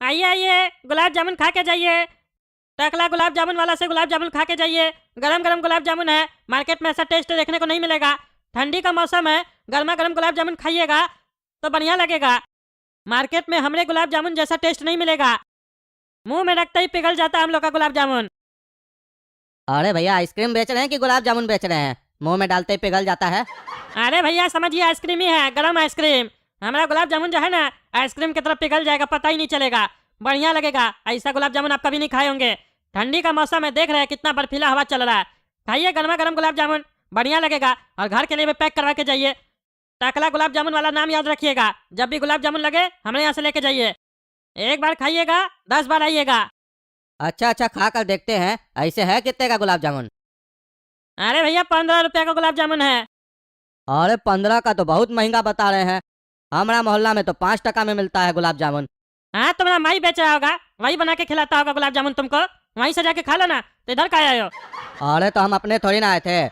आइए आइए, गुलाब जामुन खा के जाइए। टकला गुलाब जामुन वाला से गुलाब जामुन खा के जाइए। गरम गरम गुलाब जामुन है, मार्केट में ऐसा टेस्ट देखने को नहीं मिलेगा। ठंडी का मौसम है, गर्मा गर्म गुलाब जामुन खाइएगा तो बढ़िया लगेगा। मार्केट में हमरे गुलाब जामुन जैसा टेस्ट नहीं मिलेगा। मुंह में रखते ही पिघल जाता है हम लोग का गुलाब जामुन। अरे भैया आइसक्रीम बेच रहे हैं कि गुलाब जामुन बेच रहे हैं? मुंह में डालते ही पिघल जाता है। अरे भैया समझिए, आइसक्रीम ही है, गरम आइसक्रीम। हमारा गुलाब जामुन जो है ना, आइसक्रीम की तरफ पिघल जाएगा, पता ही नहीं चलेगा, बढ़िया लगेगा। ऐसा गुलाब जामुन आप कभी नहीं खाए होंगे। ठंडी का मौसम है, देख रहे हैं कितना बर्फीला हवा चल रहा है। खाइए गर्मा गर्म गुलाब जामुन, बढ़िया लगेगा। और घर के लिए भी पैक करवा के जाइए। टकला गुलाब जामुन वाला नाम याद रखिएगा। जब भी गुलाब जामुन लगे हमारे यहाँ से लेके जाइए। एक बार खाइएगा 10 बार आइएगा। अच्छा अच्छा, खा कर देखते हैं। ऐसे है कितने का गुलाब जामुन? अरे भैया 15 रुपया का गुलाब जामुन है। अरे 15 का तो बहुत महंगा बता रहे हैं। हमारा मोहल्ला में तो 5 टका में मिलता है गुलाब जामुन। हाँ, तुम्हारा माई बेच रहा होगा, वही बना के खिलाता होगा गुलाब जामुन तुमको। वहीं से जाके खा लो ना, तो इधर का आए हो? अरे तो हम अपने थोड़ी ना आए थे,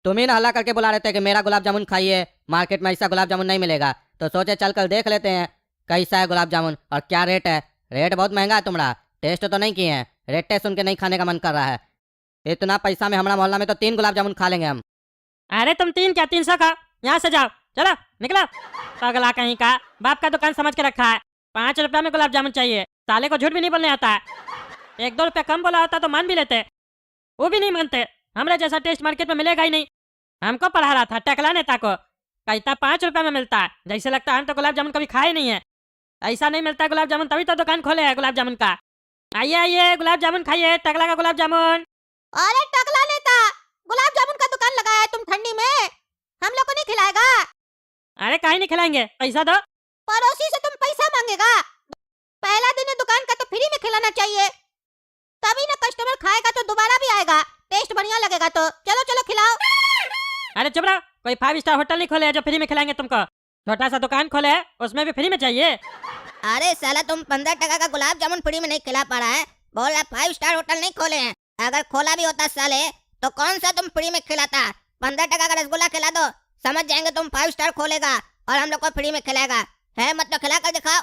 तुम ही ना हल्ला करके बुला रहे थे कि मेरा गुलाब जामुन खाइए, मार्केट में ऐसा गुलाब जामुन नहीं मिलेगा। तो सोचे चल कर देख लेते हैं कैसा है गुलाब जामुन और क्या रेट है। रेट बहुत महंगा है तुम्हारा, टेस्ट तो नहीं किए हैं, रेट सुन के नहीं खाने का मन कर रहा है। इतना पैसा में हमारा मोहल्ला में तो 3 गुलाब जामुन खा लेंगे हम। अरे तुम 3 क्या 300 का? यहाँ से जाओ, चलो निकलो। पगला कहीं का, बाप का दुकान समझ के रखा है। 5 रुपया में गुलाब जामुन चाहिए। साले को झूठ भी नहीं बोलने आता है। 1-2 रुपया कम बोला होता तो मान भी लेते, वो भी नहीं मानते। हमारे जैसा टेस्ट मार्केट में मिलेगा ही नहीं। हमको पढ़ा रहा था टकला नेता को, कहता 5 रुपया में मिलता है। जैसे लगता है हम तो गुलाब जामुन कभी खाए नहीं है। ऐसा नहीं मिलता गुलाब जामुन, तभी तो दुकान खोले है गुलाब जामुन का। आइए आइए, गुलाब जामुन खाइए, टकला का गुलाब जामुन। अरे टकला नेता, गुलाब जामुन का दुकान लगाया है तुम ठंडी में, हम लोग को नहीं खिलाएगा? अरे काहे नहीं खिलाएंगे, पैसा दो। पड़ोसी से तुम पैसा मांगेगा? पहला दिन है दुकान का तो फ्री में खिलाना चाहिए, तभी ना कस्टमर खाएगा तो दोबारा भी आएगा, टेस्ट बढ़िया लगेगा। तो चलो चलो खिलाओ। अरे चुप रहो, कोई 5 स्टार होटल नहीं खोले है जो फ्री में खिलाएंगे तुमको। छोटा सा दुकान खोले है, उसमें भी फ्री में चाहिए। अरे साला, तुम 15 टका का गुलाब जामुन फ्री में नहीं खिला पा रहा है, बोल रहा 5 स्टार होटल नहीं खोले हैं। अगर खोला भी होता साले तो कौन सा तुम फ्री में खिलाता? 15 टका का रसगुल्ला खिला दो, समझ जाएंगे तुम 5 स्टार खोलेगा और हम लोग को फ्री में खिलाएगा। है मतलब खिला कर दिखाओ।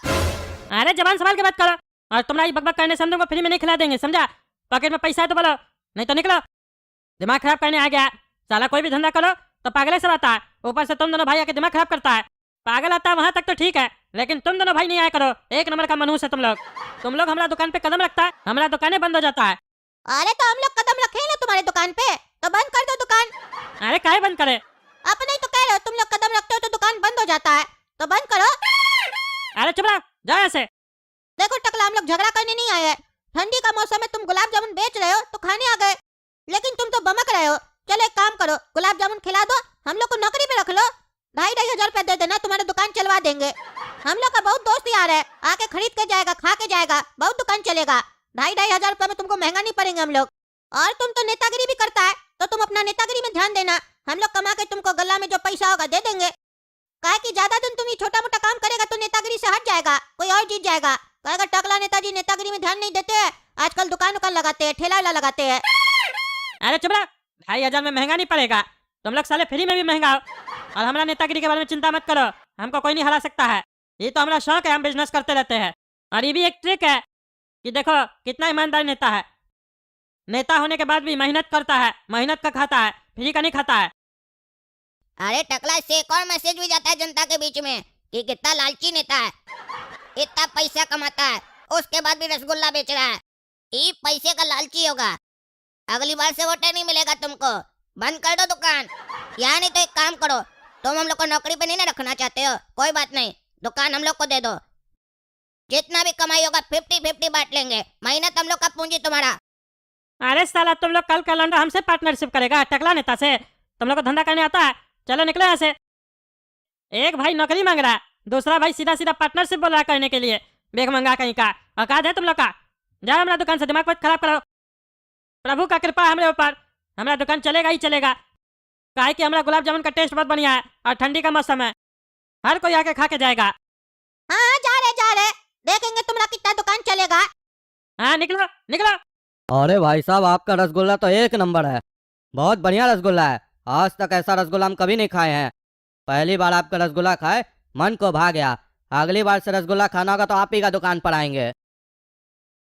अरे जबान संभाल के बात करो, और तुम्हारा बकबक करने से हम तुमको फ्री में नहीं खिला देंगे, समझा? पॉकेट में पैसा है तो बोलो, नहीं तो निकलो। दिमाग खराब करने आ गया साला। कोई भी धंधा करो तो पागले से आता है, ऊपर से तुम दोनों भाई आके दिमाग खराब करता है। पागल आता है वहां तक तो ठीक है, लेकिन तुम दोनों भाई नहीं आया करो। 1 नंबर का मनहूस है तुम लोग। हमारा दुकान पे कदम रखता है, हमारा दुकानें बंद हो जाता है। अरे तो हम लोग कदम रखे हैं ना तुम्हारे दुकान पे, तो बंद कर दो दुकान। अरे काहे बंद करे? अपने ही तो कह रहे हो, तुम लोग कदम रखते हो तो दुकान बंद हो जाता है, तो बंद करो। अरे चुप रहो, जाओ ऐसे। देखो टकला, हम लोग झगड़ा करने नहीं आए हैं। ठंडी का मौसम है, तुम गुलाब जामुन बेच रहे हो तो खाने आ गए, लेकिन तुम तो बमक रहे हो। चलो एक काम करो, गुलाब जामुन खिला दो, हम लोग को नौकरी पे रख लो। 2,500 रुपया दे देना, तुम्हारी दुकान चलवा देंगे। हम लोग का बहुत दोस्त यार है, आके खरीद के जाएगा, खा के जाएगा, बहुत दुकान चलेगा। 2,500 रुपया में तुमको महंगा नहीं पड़ेंगे हम लोग। और तुम तो नेतागिरी भी करता है, तो तुम अपना नेतागिरी में ध्यान देना। हम लोग कमा के तुमको गला में जो पैसा होगा दे देंगे। काहे कि ज्यादा दिन तुम ये छोटा मोटा काम करेगा तो नेतागिरी से हट जाएगा, कोई और जीत जाएगा। कहेगा टकला नेताजी नेतागिरी में ध्यान नहीं देते हैं, आजकल दुकान उकान लगाते हैं, ठेला वेला लगाते हैं। अरे चुप रहो, 2,500 में महंगा नहीं पड़ेगा। तुम लोग साले फ्री में भी महंगा हो। और हमारा नेतागिरी के बारे में चिंता मत करो, हमको कोई नहीं हरा सकता है। ये तो हमारा शौक है, हम बिजनेस करते रहते हैं। और ये भी एक ट्रिक है कि देखो कितना ईमानदार नेता है। नेता होने के बाद भी मेहनत करता है, मेहनत का खाता है, फ्री का नहीं खाता है। अरे टकला, इससे एक और मैसेज भी जाता है जनता के बीच में कि कितना लालची नेता है, इतना पैसा कमाता है, उसके बाद भी रसगुल्ला बेच रहा है। ये पैसे का लालची होगा, अगली बार से वोट नहीं मिलेगा तुमको। बंद कर दो दुकान, या नहीं तो एक काम करो, तुम हम लोग को नौकरी पे नहीं ना रखना चाहते हो, कोई बात नहीं, दुकान हम लोग को दे दो। जितना भी कमाई होगा 50-50 बांट लेंगे, मेहनत हम लोग का, पूंजी तुम्हारा। अरे साला, तुम लोग कल कैलेंडर हमसे पार्टनरशिप करेगा टकला नेता से? तुम लोग को धंधा करने आता है? चलो निकलो यहाँ से। एक भाई नौकरी मांग रहा है, दूसरा भाई सीधा सीधा पार्टनरशिप बोल रहा है करने के लिए। बेग मंगा कहीं का औकात है तुम लोग का? जाओ हमारा दुकान से, दिमाग मत खराब करो। प्रभु का कृपा हमारे ऊपर, हमारा दुकान चलेगा ही चलेगा। काहे कि हमारा गुलाब जामुन का टेस्ट बहुत बढ़िया है, और ठंडी का मौसम है, हर कोई आके खा के जाएगा। हाँ जा रहे, देखेंगे तुम्हारा कितना दुकान चलेगा। हाँ निकलो निकलो। अरे भाई साहब, आपका रसगुल्ला तो 1 नंबर है, बहुत बढ़िया रसगुल्ला है। आज तक ऐसा रसगुल्ला हम कभी नहीं खाए हैं, पहली बार आपका रसगुल्ला खाए, मन को भा गया। अगली बार से रसगुल्ला खाना होगा तो आप ही का दुकान पर आएंगे।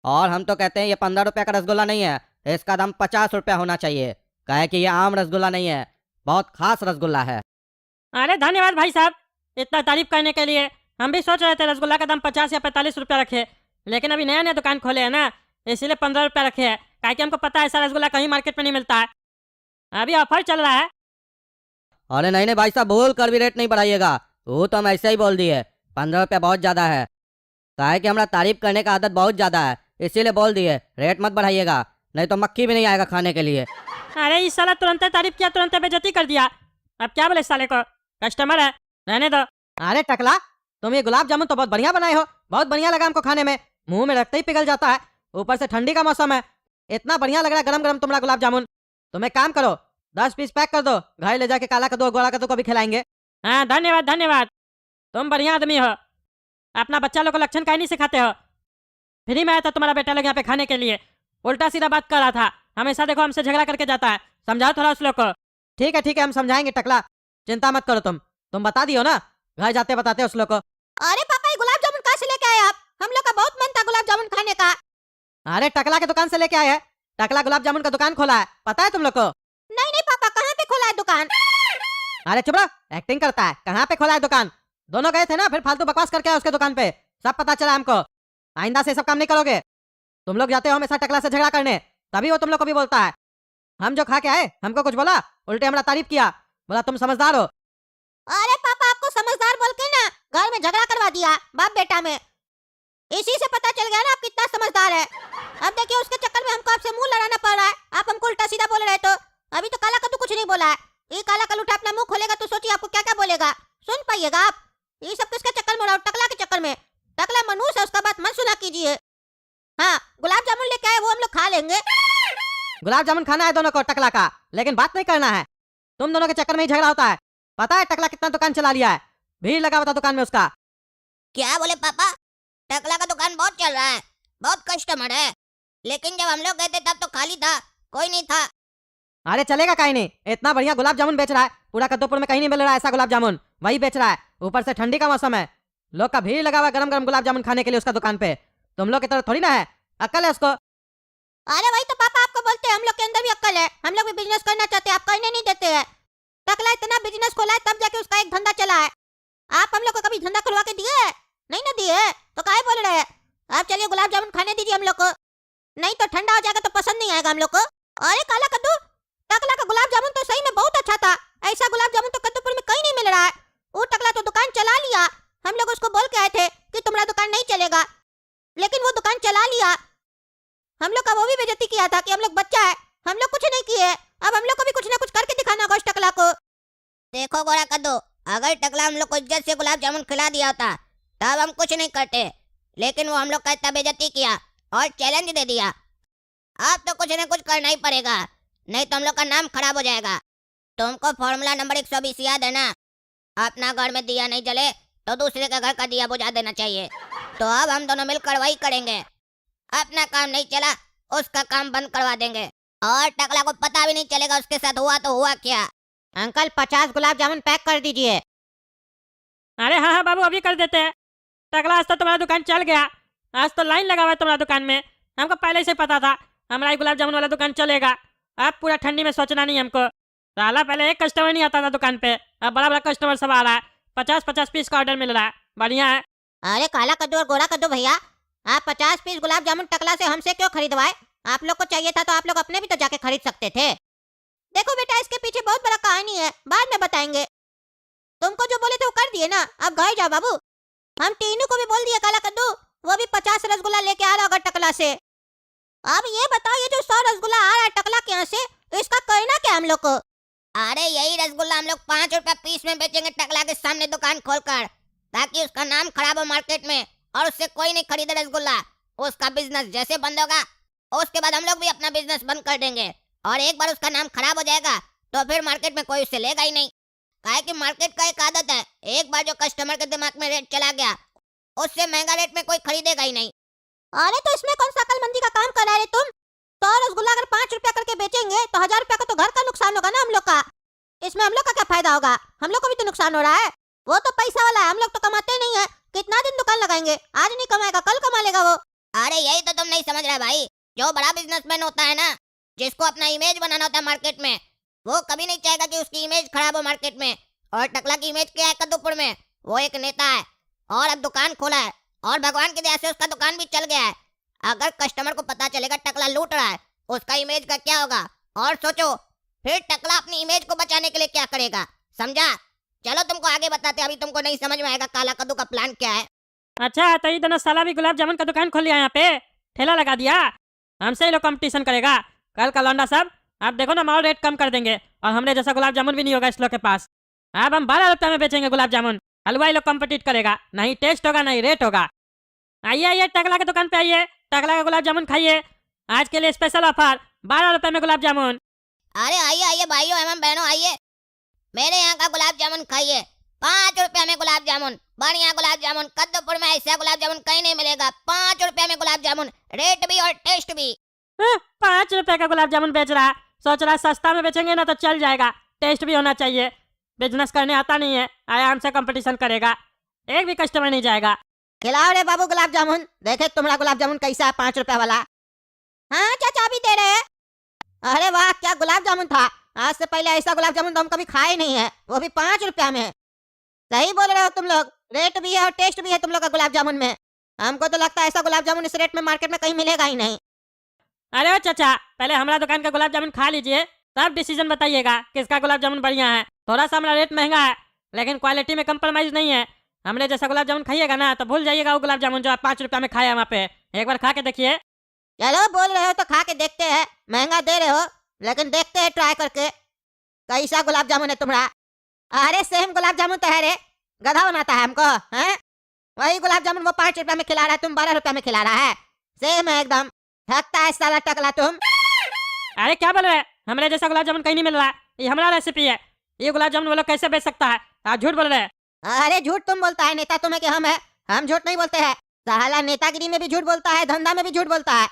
और हम तो कहते हैं ये 15 रुपया का रसगुल्ला नहीं है, इसका दाम 50 रुपया होना चाहिए। कहे कि ये आम रसगुल्ला नहीं है, बहुत खास रसगुल्ला है। अरे धन्यवाद भाई साहब, इतना तारीफ करने के लिए। हम भी सोच रहे थे रसगुल्ला का दाम 50 या 45 रुपया रखे, लेकिन अभी नया नया दुकान खोले हैं ना, इसीलिए 15 रुपया रखे हैं। काहे कि हमको पता है ऐसा रसगुल्ला कहीं मार्केट में नहीं मिलता है। अभी ऑफर चल रहा है। अरे नहीं नहीं भाई साहब, भूल कर भी रेट नहीं बढ़ाइएगा। वो तो हम ऐसे ही बोल दिए, 15 रुपया बहुत ज़्यादा है। कहे कि हमारा तारीफ करने का आदत बहुत ज़्यादा है, इसीलिए बोल दिए, रेट मत बढ़ाइएगा, नहीं तो मक्खी भी नहीं आएगा खाने के लिए। अरे इस साला तुरंत तारीफ किया, तुरंत बेइज्जती कर दिया। अब क्या बोले इस साले को, कस्टमर है, रहने दो। अरे टकला, तुम ये गुलाब जामुन तो बहुत बढ़िया बनाए हो, बहुत बढ़िया लगा हमको खाने में, मुंह में रखते ही पिघल जाता है। ऊपर से ठंडी का मौसम है, इतना बढ़िया लग रहा है गरम गरम तुम्हारा गुलाब जामुन। तुम एक काम करो, 10 पीस पैक कर दो, घर ले जाके काला कद्दू और गोरा कद्दू को भी खिलाएंगे। हाँ धन्यवाद धन्यवाद, तुम बढ़िया आदमी हो। अपना बच्चा लोग को लक्षण काहे नहीं सिखाते हो। फ्री में आया था तुम्हारा बेटा लोग यहाँ पे खाने के लिए, उल्टा सीधा बात कर रहा था। हमेशा देखो हमसे झगड़ा करके जाता है, समझाओ थोड़ा उस लोग को। ठीक है हम समझाएंगे टकला, चिंता मत करो। तुम बता दियो ना, घर जाते बताते उस लोग को। अरे पापा, ये गुलाब जामुन कहाँ से लेके आए आप? हम लोग का बहुत मन था गुलाब जामुन खाने का। अरे टकला के दुकान से लेके आए हैं, टकला गुलाब जामुन का दुकान खोला है, पता है तुम लोग को? नहीं नहीं पापा, कहाँ पे खोला है दुकान? अरे चुप रहो, एक्टिंग करता है। कहाँ पे खोला है दुकान? दोनों गए थे ना, फिर फालतू बकवास करके आए उसके दुकान पे, सब पता चला हमको। आइंदा से सब काम नहीं करोगे। तुम लोग जाते हो हमेशा टकला से झगड़ा करने, तभी वो तुम लोग को भी बोलता है। हम जो खा के आए, हमको कुछ बोला, उल्टे हमारा तारीफ किया, बोला तुम समझदार हो। अरे पापा, आपको समझदार बोल के ना घर में झगड़ा करवा दिया बाप बेटा में। इसी से पता चल गया ना आप कितना समझदार है। अब देखिए उसके चक्कर में हमको आपसे मुंह लड़ाना पड़ रहा है। आप हमको उल्टा सीधा बोल रहे, तो अभी तो काला कद्दू कुछ नहीं बोला है। ये काला कल उठा अपना मुंह खोलेगा तो सोचिए आपको क्या क्या बोलेगा, सुन पाइएगा आप। ये सब किसके चक्कर में हो रहा है? टकला के चक्कर में। टकला मनुष्य है, उसका बात मत सुना कीजिए। हाँ, गुलाब जामुन लेके आए, वो हम लोग खा लेंगे। गुलाब जामुन खाना है दोनों को टकला का, लेकिन बात नहीं करना है। तुम दोनों के चक्कर में ही झगड़ा होता है। पता है टकला कितना दुकान चला लिया है, भीड़ लगा हुआ था दुकान में उसका। क्या बोले पापा? टकला का दुकान बहुत चल रहा है, बहुत कस्टमर है, लेकिन जब हम लोग गए थे तब तो खाली था, कोई नहीं था। अरे चलेगा कहीं नहीं, इतना बढ़िया गुलाब जामुन बेच रहा है, पूरा कद्दूपुर में कहीं नहीं मिल रहा है ऐसा गुलाब जामुन, वही बेच रहा है। ऊपर से ठंडी का मौसम है, लोग का भीड़ लगा हुआ गरम गरम गुलाब जामुन खाने के लिए उसका दुकान पे। तुम लोग की तरह थोड़ी ना है, अक्ल है उसको। अरे वही तो पापा आपको बोलते हैं, हम लोग के अंदर भी अक्ल है, हम लोग भी बिजनेस करना चाहते हैं, आप करने नहीं देते हैं। टकला इतना बिजनेस खोला है तब जाके उसका एक धंधा चला है। आप हम लोग को कभी धंधा खुलवा के दिए? नहीं ना दिए, तो काहे बोल रहे हैं? आप चलिए गुलाब जामुन खाने दीजिए हम लोग को, नहीं तो ठंडा हो जाएगा तो पसंद नहीं आएगा हम लोग को। अरे काला कद्दू, टकला का गुलाब जामुन तो सही में बहुत अच्छा था, ऐसा गुलाब जामुन तो कद्दूपुर में कहीं नहीं मिल रहा है। वो टकला तो दुकान चला लिया, हम लोग उसको बोल के आए थे कि तुम्हारा दुकान नहीं चलेगा, लेकिन वो दुकान चला लिया। हम लोग का वो भी बेइज्जती किया था कि हम लोग बच्चा है, हम लोग कुछ नहीं किए। अब हम लोग को भी कुछ ना कुछ करके दिखाना होगा उस टकला को। देखो गोरा कद्दू, अगर टकला हम लोग को इज्जत से गुलाब जामुन खिला दिया होता तब हम कुछ नहीं करते, लेकिन वो हम लोग का इतना बेइज्जती किया और चैलेंज दे दिया। अब तो कुछ ना कुछ करना ही पड़ेगा, नहीं तो हम लोग का नाम खराब हो जाएगा। तुमको फॉर्मूला नंबर 120 याद है ना? अपना घर में दिया नहीं जले तो दूसरे के घर का दिया बुझा देना चाहिए। तो अब हम दोनों मिलकर वही करेंगे। अपना काम नहीं चला, उसका काम बंद करवा देंगे, और टकला को पता भी नहीं चलेगा उसके साथ हुआ तो हुआ क्या। अंकल 50 गुलाब जामुन पैक कर दीजिए। अरे हाँ हाँ बाबू, अभी कर देते हैं। टकला आज तो तुम्हारा दुकान चल गया, आज तो लाइन लगा हुआ है तुम्हारा दुकान में। हमको पहले से पता था हमारा ही गुलाब जामुन वाला दुकान चलेगा। अब पूरा ठंडी में सोचना नहीं हमको। साला पहले एक कस्टमर नहीं आता था दुकान पे, अब बड़ा बड़ा कस्टमर सब आ रहा है। 50-50 पीस का ऑर्डर मिल रहा है, बढ़िया है। अरे काला कद्दू और गोरा कद्दू भैया, आप 50 पीस गुलाब जामुन टकला से हमसे क्यों खरीदवाए? आप लोग को चाहिए था तो आप लोग अपने भी तो जाके खरीद सकते थे। देखो बेटा, इसके पीछे बहुत बड़ा कहानी है, बाद में बताएंगे। तुमको जो बोले थे वो कर दिए ना, अब घर जाओ बाबू। हम टीनू को भी बोल दिया काला कद्दू, वो भी 50 रसगुल्ला लेके आ रहा होगा टकला से। अब ये बताओ, ये जो 100 रसगुल्ला आ रहा है टकला के यहाँ से, इसका करना क्या हम लोग को? अरे यही रसगुल्ला हम लोग 5 रुपया पीस में बेचेंगे टकला के सामने दुकान खोलकर, ताकि उसका नाम खराब हो मार्केट में और उससे कोई नहीं खरीदे रसगुल्ला। उसका बिजनेस जैसे बंद होगा उसके बाद हम लोग भी अपना बिजनेस बंद कर देंगे, और एक बार उसका नाम खराब हो जाएगा तो फिर मार्केट में कोई उसे लेगा ही नहीं। काहे कि मार्केट का एक आदत है, एक बार जो कस्टमर के दिमाग में रेट चला गया उससे महंगा रेट में कोई खरीदेगा ही नहीं। अरे तो इसमें कौन सा अकलमंदी का काम कर रहे हैं तुम? 100 रसगुल्ला अगर 5 रुपया करके बेचेंगे तो 1000 रुपया का तो घर का नुकसान होगा ना हम लोग का। इसमें हम लोग का क्या फायदा होगा? हम लोग को भी तो नुकसान हो रहा है। वो तो पैसा वाला है, हम लोग तो कमाते नहीं है। कितना दिन दुकान लगाएंगे, आज नहीं कमाएगा कल कमा लेगा वो। अरे यही तो तुम नहीं समझ रहे भाई। जो बड़ा बिजनेसमैन होता है ना, जिसको अपना इमेज बनाना होता है मार्केट में, वो कभी नहीं चाहेगा कि उसकी इमेज खराब हो मार्केट में। और टकला की इमेज क्या है कद्दूपुर में? वो एक नेता है और अब दुकान खोला है और भगवान की दया से उसका दुकान भी चल गया है। अगर कस्टमर को पता चलेगा टकला लूट रहा है, उसका इमेज का क्या होगा? और सोचो फिर टकला अपनी इमेज को बचाने के लिए क्या करेगा, समझा? चलो तुमको आगे बताते, अभी तुमको नहीं समझ में आएगा काला कद्दू का प्लान क्या है। अच्छा तो ये दोनों साला भी गुलाब जामुन का दुकान खोल लिया यहाँ पे, ठेला लगा दिया। हमसे ही लोग कंपटीशन करेगा। कल का लौंडा सब आप देखो ना, और रेट कम कर देंगे और हमने जैसा गुलाब जामुन भी नहीं होगा इस लोग के पास। अब हम 12 रुपये में बेचेंगे गुलाब जामुन। हलवाई लोग कम्पिटिट करेगा, नहीं टेस्ट होगा नहीं रेट होगा। आइए आइए टकला के दुकान पे आइए, टकला का गुलाब जामुन खाइए। आज के लिए स्पेशल ऑफर 12 रुपये में गुलाब जामुन। अरे आइए आइए भाइयों एवं बहनों, आइए मेरे यहाँ का गुलाब जामुन खाइए। 5 रुपया में गुलाब जामुन, बढ़िया गुलाब जामुन। कद्दूपुर में ऐसा गुलाब जामुन कहीं नहीं मिलेगा। 5 रुपया में गुलाब जामुन, रेट भी और टेस्ट भी। 5 रुपए का गुलाब जामुन बेच रहा है, सोच रहा है सस्ता में बेचेंगे ना तो चल जाएगा, टेस्ट भी होना चाहिए। बिजनेस करने आता नहीं है, आया हमसे कंपटीशन करेगा, एक भी कस्टमर नहीं जाएगा। खिलाओ रे बाबू गुलाब जामुन, देखे तुम्हारा गुलाब जामुन कैसा है 5 रुपया वाला। हाँ चाचा भी दे रहे हैं। अरे वाह क्या गुलाब जामुन था, आज से पहले ऐसा गुलाब जामुन तो हम कभी खाए नहीं है, वो भी 5 रुपया में। सही बोल रहे हो तुम लोग, रेट भी है और टेस्ट भी है तुम लोग का गुलाब जामुन में। हमको तो लगता है ऐसा गुलाब जामुन इस रेट में मार्केट में कहीं मिलेगा ही नहीं। अरे ओ चाचा, पहले हमारा दुकान का गुलाब जामुन खा लीजिए, तब डिसीजन बताइएगा किसका गुलाब जामुन बढ़िया है। थोड़ा सा हमारा रेट महंगा है लेकिन क्वालिटी में कंप्रोमाइज नहीं है। हमने जैसा गुलाब जामुन खाइएगा ना तो भूल जाइएगा वो गुलाब जामुन जो आप 5 रुपया में खाया वहाँ पे। एक बार खा के देखिए। चलो बोल रहे हो तो खा के देखते हैं, महंगा दे रहे हो लेकिन देखते हैं ट्राई करके कैसा गुलाब जामुन है तुम्हारा। अरे सेम गुलाब जामुन तो है रे, गधा बनाता है हमको हैं? वही गुलाब जामुन वो 5 रुपया में खिला रहा है, तुम 12 रुपया में खिला रहा है। सेम है एकदम, थकता है साला टकला तुम। अरे क्या बोल रहे हैं, हमारे जैसा गुलाब जामुन कहीं नहीं मिल रहा है, ये हमारा रेसिपी है। ये गुलाब जामुन वो लोग कैसे बेच सकता है? आप झूठ बोल रहे हैं। अरे झूठ तुम बोलता है, नेता तुम्हें कि हम झूठ नहीं बोलते हैं। साला नेतागिरी में भी झूठ बोलता है, धंधा में भी झूठ बोलता है,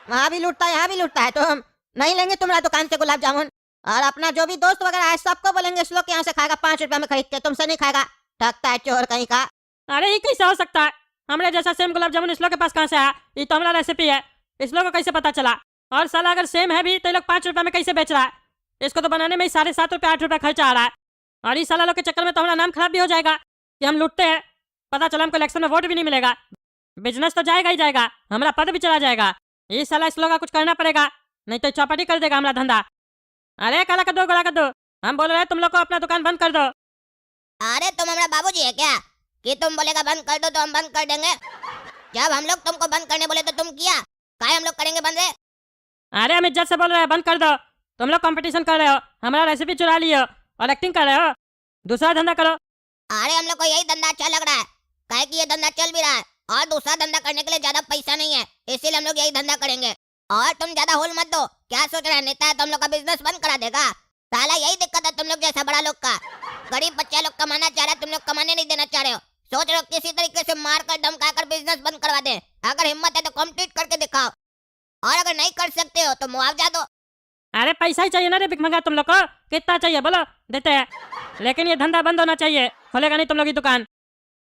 वहाँ भी लूटता है यहाँ भी लूटता है। तुम नहीं लेंगे तुम्हारा दुकान से गुलाब जामुन, और अपना जो भी दोस्त वगैरह है सबको बोलेंगे इस लोग के यहाँ से खाएगा 5 रुपया में खरीद के, तुमसे नहीं खाएगा। ठगता है चोर कहीं का। अरे ये कैसे हो सकता है? हमारे जैसा सेम गुलाब जामुन इस लोग के पास कहाँ से आया? ये तो हमारा रेसिपी है, इस लोग को कैसे पता चला? और साला अगर सेम है भी तो ये लोग 5 रुपया में कैसे बेच रहा है? इसको तो बनाने में ही 7.5 रुपया 8 रुपया खर्चा आ रहा है। और इस साला लोग के चक्कर में तो हमारा नाम खराब भी हो जाएगा कि हम लूटते हैं। पता चला हमको इलेक्शन में वोट भी नहीं मिलेगा, बिजनेस तो जाएगा ही जाएगा, हमारा पद भी चला जाएगा। इस साला इस लोग का कुछ करना पड़ेगा, नहीं तो चौपटी कर देगा हमारा धंधा। अरे काला कर दो गोला कर दो, हम बोल रहे हैं तुम लोग को अपना दुकान बंद कर दो। अरे तुम हमारा बाबूजी है क्या कि तुम बोलेगा बंद कर दो तो हम बंद कर देंगे? जब हम लोग तुमको बंद करने बोले तो तुम किया, काहे हम लोग करेंगे बंद रे? अरे हम इज्जत से बोल रहे हैं बंद कर दो। तुम लोग कंपटीशन कर रहे हो, हमारा रेसिपी चुरा लिए हो और एक्टिंग कर रहे हो। दूसरा धंधा करो। अरे हम लोग को यही धंधा अच्छा लग रहा है, काहे कि ये धंधा चल भी रहा है और दूसरा धंधा करने के लिए ज्यादा पैसा नहीं है, इसीलिए हम लोग यही धंधा करेंगे। और तुम ज्यादा होल मत दो, क्या सोच रहे हैं नेता है तो हम लोग का बिजनेस बंद करा देगा? साला यही दिक्कत है तुम लोग जैसा बड़ा लोग का। गरीब बच्चा लोग कमाना चाह रहा है, तुम लोग कमाने नहीं देना चाह रहे हो। सोच रहे हो किसी तरीके से मार कर धमका कर बिजनेस बंद करवा दे। अगर हिम्मत है तो कॉम्प्लीट करके दिखाओ, और अगर नहीं कर सकते हो तो मुआवजा दो। अरे पैसा ही चाहिए ना रे भिखमंगा, तुम लोग को कितना चाहिए बोलो, देते हैं। लेकिन ये धंधा बंद होना चाहिए, खोलेगा नहीं तुम लोग की दुकान।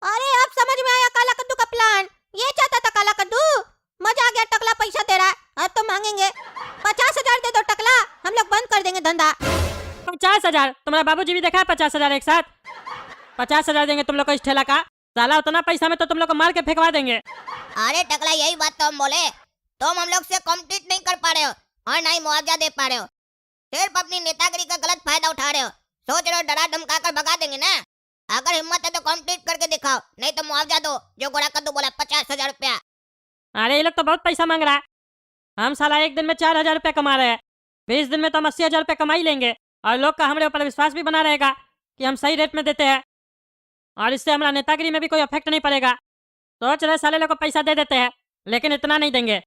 अरे अब समझ में आया काला कद्दू का प्लान, ये चाहता था काला कद्दू। मजा आ गया, टकला पैसा दे रहा है, अब तो मांगेंगे 50,000 दे दो टकला, हम लोग बंद कर देंगे धंधा। 50,000? तुम्हारा बाबूजी भी देखा है 50,000 एक साथ? 50,000 देंगे तुम लोग को इस ठेला का? साला उतना पैसा में तो तुम लोग को मार के फेंकवा देंगे। अरे टकला यही बात तो हम बोले, तुम हम लोग से कॉम्पीट नहीं कर पा रहे हो और ना ही मुआवजा दे पा रहे हो, सिर्फ अपनी नेतागिरी का गलत फायदा उठा रहे हो। सोच रहे हो डरा धमका कर भगा देंगे ना? अगर हिम्मत है तो कॉम्पीट करके दिखाओ, नहीं तो मुआवजा दो जो गोरा कद्दू बोला 50,000 रुपया। अरे ये लोग तो बहुत पैसा मांग रहा है। हम साला एक दिन में 4,000 रुपया कमा रहे हैं, 20 दिन में तो हम 80,000 रुपया कमा ही लेंगे। और लोग का हमारे ऊपर विश्वास भी बना रहेगा कि हम सही रेट में देते हैं, और इससे हमारा नेतागिरी में भी कोई इफेक्ट नहीं पड़ेगा। सोच रहे साले लोग को पैसा दे देते हैं, लेकिन इतना नहीं देंगे,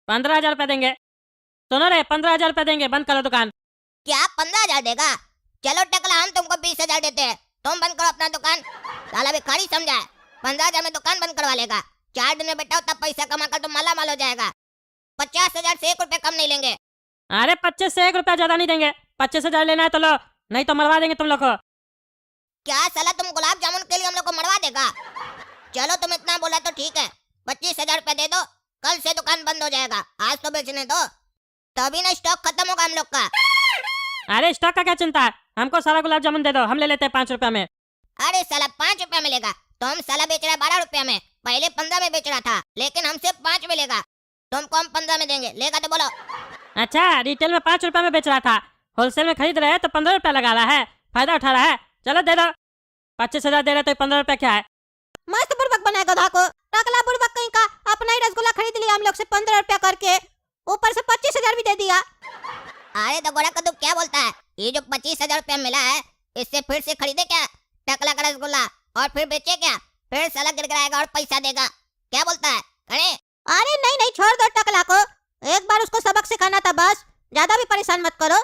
15,000 रुपया देंगे। सुनो रे, 15,000 रुपया देंगे, बंद करो दुकान। क्या 15,000 देगा? चलो टकला हम तुमको 20,000 देते हैं, तुम बंद करो अपना दुकान। साला भिखारी समझा है, 15,000 में दुकान बंद करवा लेगा। 4 दिन में बेटा तब पैसा कमा कर तुम माला माल हो जाएगा। 50,000 से 1 रुपया कम नहीं लेंगे। अरे 25 से 1 रुपया ज्यादा नहीं देंगे, 25,000 लेना है तो लो, नहीं तो मरवा देंगे तुम लोग को। क्या साला तुम गुलाब जामुन के लिए हम लोग को मरवा देगा? चलो तुम इतना बोला तो ठीक है, 25,000 रुपया दे दो, कल से दुकान बंद हो जाएगा, आज तो बेचने दो, तभी ना स्टॉक खत्म होगा हम लोग का। अरे स्टॉक का क्या चिंता है, हमको सारा गुलाब जामुन दे दो, हम ले लेते हैं 5 रुपया में। अरे साला 5 रुपया मिलेगा, तुम साला बेच रहा है 12 रुपया में, पहले 15 में बेच रहा था, लेकिन हमसे 5 मिलेगा, तुमको हम 15 में देंगे, लेगा तो बोलो। अच्छा, रिटेल में 5 रुपया में बेच रहा था, होलसेल में खरीद रहे हैं तो 15 रुपया लगा रहा है, फायदा उठा रहा है। चलो दे दो, 25,000 दे रहे तो 15 रुपया क्या है। मस्त बुड़बक बनाए गधा को, टकला बुड़बक कहीं का, अपना ही रसगुल्ला खरीद लिया हम लोग से 15 रुपया करके, ऊपर से 25,000 भी दे दिया। अरे तो गोरा कद्दू क्या बोलता है, ये जो 25,000 रुपया मिला है, इससे फिर से खरीदे क्या टकला का रसगुल्ला, और फिर बेचे क्या, फिर साला गिड़गिड़ाएगा और पैसा देगा, क्या बोलता है खड़े? अरे नहीं नहीं, छोड़ दो टकला को, एक बार उसको सबक सिखाना था बस, ज्यादा भी परेशान मत करो।